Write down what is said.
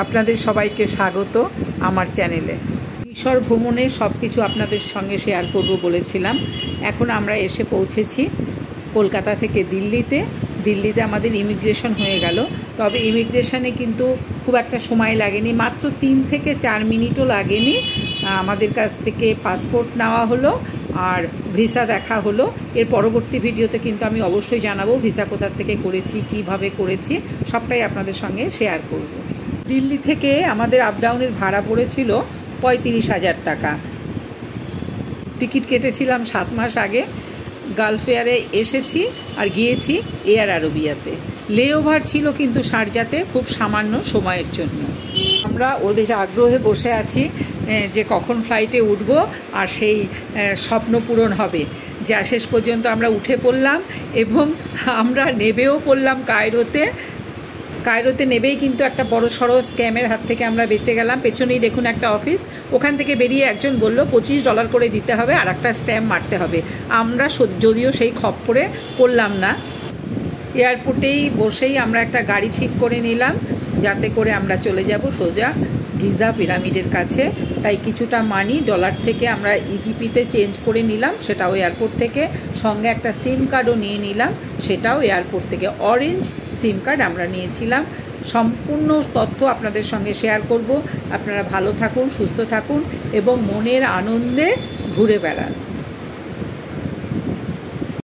আপনাদের সবাইকে স্বাগত আমার চ্যানেলে। মিশর ভ্রমণে সব কিছু আপনাদের সঙ্গে শেয়ার করব বলেছিলাম। এখন আমরা এসে পৌঁছেছি কলকাতা থেকে দিল্লিতে। দিল্লিতে আমাদের ইমিগ্রেশন হয়ে গেল, তবে ইমিগ্রেশনে কিন্তু খুব একটা সময় লাগেনি, মাত্র 3 থেকে 4 মিনিটও লাগেনি। আমাদের কাছ থেকে পাসপোর্ট নেওয়া হলো আর ভিসা দেখা হলো। এর পরবর্তী ভিডিওতে কিন্তু আমি অবশ্যই জানাবো ভিসা কোথা থেকে করেছি, কিভাবে করেছি, সবটাই আপনাদের সঙ্গে শেয়ার করব। দিল্লি থেকে আমাদের আপ ডাউনের ভাড়া পড়েছিল 35,000 টাকা। টিকিট কেটেছিলাম 7 মাস আগে। গালফ এয়ারে এসেছি আর গিয়েছি এয়ার আরবিয়াতে। লেওভার ছিল কিন্তু শারজাতে, খুব সামান্য সময়ের জন্য। আমরা ওদের আগ্রহে বসে আছি যে কখন ফ্লাইটে উঠব আর সেই স্বপ্ন পূরণ হবে। যা শেষ পর্যন্ত আমরা উঠে পড়লাম এবং আমরা নেবেও পড়লাম কায়রোতে। কায়রোতে নেবেই কিন্তু একটা বড় সড়ো স্ক্যামের হাত থেকে আমরা বেঁচে গেলাম। পেছনেই দেখুন একটা অফিস, ওখান থেকে বেরিয়ে একজন বলল $25 করে দিতে হবে আর একটা স্ট্যাম্প মারতে হবে। আমরা যদিও সেই খপ্পরে পড়লাম না। এয়ারপোর্টেই বসেই আমরা একটা গাড়ি ঠিক করে নিলাম, যাতে করে আমরা চলে যাব সোজা গিজা পিরামিডের কাছে। তাই কিছুটা মানি ডলার থেকে আমরা ইজিপিতে চেঞ্জ করে নিলাম, সেটাও এয়ারপোর্ট থেকে। সঙ্গে একটা সিম কার্ডও নিয়ে নিলাম, সেটাও এয়ারপোর্ট থেকে। অরেঞ্জ সিম কার্ড আমরা নিয়েছিলাম। সম্পূর্ণ তথ্য আপনাদের সঙ্গে শেয়ার করব। আপনারা ভালো থাকুন, সুস্থ থাকুন এবং মনের আনন্দে ঘুরে বেড়ান।